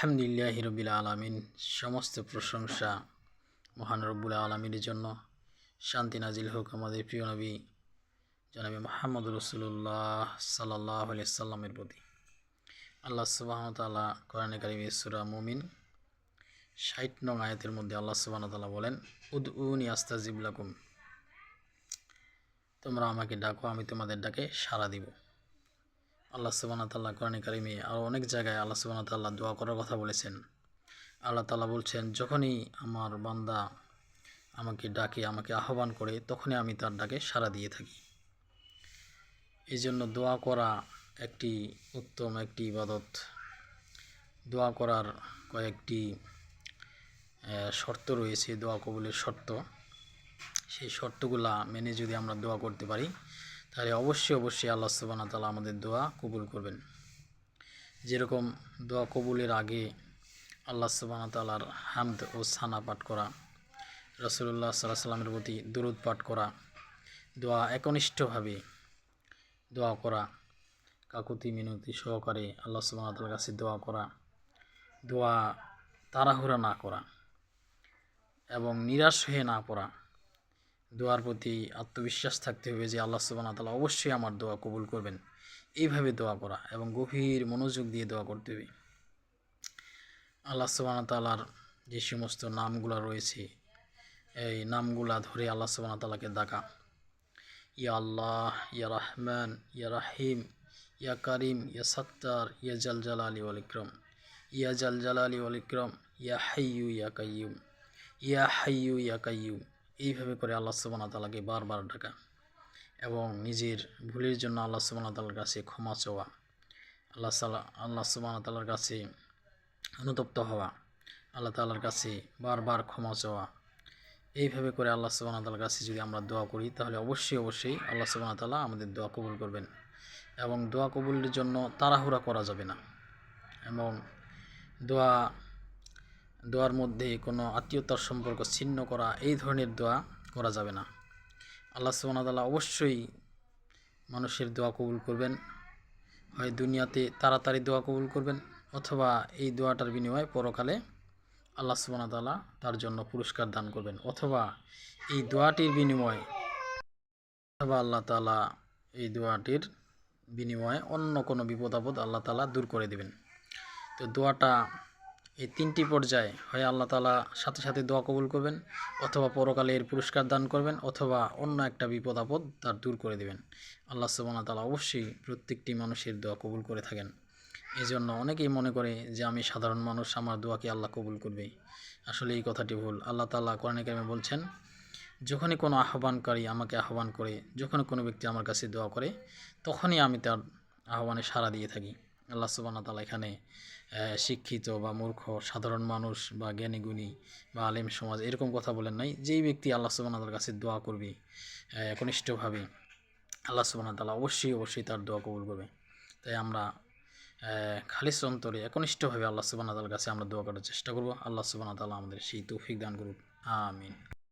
আলহামদুলিল্লাহি রাব্বিল আলামিন। সমস্ত প্রশংসা মহান রব্বুল আলামিনের জন্য। শান্তি নাজিল হোক আমাদের প্রিয় নবী জনাবে মুহাম্মদ রাসূলুল্লাহ সাল্লাল্লাহু আলাইহি সাল্লামের প্রতি। আল্লাহ সুবহানাহু ওয়া তাআলা কোরআনে কারিমে সূরা মুমিন ৬০ নং আয়াতের মধ্যে আল্লাহ সুবহানাহু ওয়া তাআলা বলেন, উদউনি আস্তাজিব লাকুম, তোমরা আমাকে ডাকো, আমি তোমাদের ডাকে সাড়া দিব। আল্লাহ সুবহানাহু ওয়া তাআলা কোরআনে কারিমে আরও অনেক জায়গায় আল্লাহ সুবহানাহু ওয়া তাআলা দোয়া করার কথা বলেছেন। আল্লাহ তাআলা বলছেন, যখনই আমার বান্দা আমাকে ডাকে, আমাকে আহ্বান করে, তখনই আমি তার ডাকে সাড়া দিয়ে থাকি। এই জন্য দোয়া করা একটি উত্তম একটি ইবাদত। দোয়া করার কয়েকটি শর্ত রয়েছে, দোয়া কবুলের শর্ত। সেই শর্তগুলা মেনে যদি আমরা দোয়া করতে পারি, তাহলে অবশ্যই আল্লাহ সুবহানাহু ওয়া তাআলা আমাদের দোয়া কবুল করবেন। যেরকম দোয়া কবুলের আগে আল্লাহ সুবহানাহু ওয়া তাআলার হামদ ও সানা পাঠ করা, রাসূলুল্লাহ সাল্লাল্লাহু আলাইহি ওয়াসাল্লামের প্রতি দুরূদ পাঠ করা, দোয়া একনিষ্ঠভাবে দোয়া করা, কাকুতি মিনতি সহকারে আল্লাহ সুবহানাহু ওয়া তাআলার কাছে দোয়া করা, দোয়া তাড়াহুড়া না করা এবং নিরাশ হয়ে না পড়া। দোয়ার প্রতি আত্মবিশ্বাস থাকতে হবে যে আল্লাহ সুবহানাহু ওয়া তাআলা অবশ্যই আমার দোয়া কবুল করবেন। এইভাবে দোয়া করা এবং গভীর মনোযোগ দিয়ে দোয়া করতে হবে। আল্লাহ সুবহানাহু ওয়া তাআলার যে সমস্ত নামগুলো রয়েছে, এই নামগুলা ধরে আল্লাহ সুবহানাহু ওয়া তাআলাকে ডাকা। ইয়া আল্লাহ, ইয়া রহমান, ইয়া রাহিম, ইয়া কারিম, ইয়া সাত্তার, ইয়া জাল জালালি ওয়াল ইকরাম, ইয়া জাল জালালি ওয়াল ইকরাম, ইয়া হাইয়ু ইয়া কাইয়ুম, ইয়া হাইয়ু ইয়া কাইয়ুম। এইভাবে করে আল্লাহ সুবহানাহু ওয়া তাআলাকে বারবার ডাকা এবং নিজের ভুলের জন্য আল্লাহ সুবহানাহু ওয়া তাআলার কাছে ক্ষমা চাওয়া, আল্লাহ সুবহানাহু ওয়া তাআলার কাছে অনুতপ্ত হওয়া, আল্লাহ তাআলার কাছে বারবার ক্ষমা চাওয়া। এইভাবে করে আল্লাহ সুবহানাহু ওয়া তাআলার কাছে যদি আমরা দোয়া করি, তাহলে অবশ্যই আল্লাহ সুবহানাহু ওয়া তাআলা আমাদের দোয়া কবুল করবেন। এবং দোয়া কবুলের জন্য তাড়াহুড়া করা যাবে না এবং দোয়ার মধ্যে কোনো আত্মীয়তার সম্পর্ক ছিন্ন করা, এই ধরনের দোয়া করা যাবে না। আল্লাহ সুবহানাহু ওয়া তাআলা অবশ্যই মানুষের দোয়া কবুল করবেন। হয় দুনিয়াতে তাড়াতাড়ি দোয়া কবুল করবেন, অথবা এই দোয়াটার বিনিময়ে পরকালে আল্লাহ সুবহানাহু ওয়া তাআলা তার জন্য পুরস্কার দান করবেন, অথবা এই দোয়াটির বিনিময়ে আল্লাহ তাআলা এই দোয়াটির বিনিময়ে অন্য কোনো বিপদ আপদ আল্লাহ তাআলা দূর করে দেবেন। তো দোয়াটা এই তিনটি পর্যায়ে, হয় আল্লাহ তাআলা সাথে সাথে দোয়া কবুল করবেন, অথবা পরকালে এর পুরস্কার দান করবেন, অথবা অন্য একটা বিপদ আপদ তার দূর করে দেবেন। আল্লাহ সুবহানাহু ওয়া তাআলা অবশ্যই প্রত্যেকটি মানুষের দোয়া কবুল করে থাকেন। এই জন্য অনেকেই মনে করে যে আমি সাধারণ মানুষ, আমার দোয়াকে আল্লাহ কবুল করবে। আসলে এই কথাটি ভুল। আল্লাহ তাআলা কোরআনে কারিমে বলছেন, যখনই কোনো আহ্বানকারী আমাকে আহ্বান করে, যখনই কোনো ব্যক্তি আমার কাছে দোয়া করে, তখনই আমি তার আহ্বানে সাড়া দিয়ে থাকি। আল্লাহ সুবহানাহু ওয়া তাআলা এখানে শিক্ষিত বা মূর্খ, সাধারণ মানুষ বা জ্ঞানীগুণী বা আলেম সমাজ এরকম কথা বলেন নাই। যেই ব্যক্তি আল্লাহ সুবহানাহু ওয়া তাআলার কাছে দোয়া করবে একনিষ্ঠভাবে, আল্লাহ সুবহানাহু ওয়া তাআলা অবশ্যই তার দোয়া কবুল করবে। তাই আমরা খালিস অন্তরে একনিষ্ঠভাবে আল্লাহ সুবহানাহু ওয়া তাআলার কাছে আমরা দোয়া করার চেষ্টা করব। আল্লাহ সুবহানাহু ওয়া তাআলা আমাদের সেই তৌফিক দান করুক। আমিন।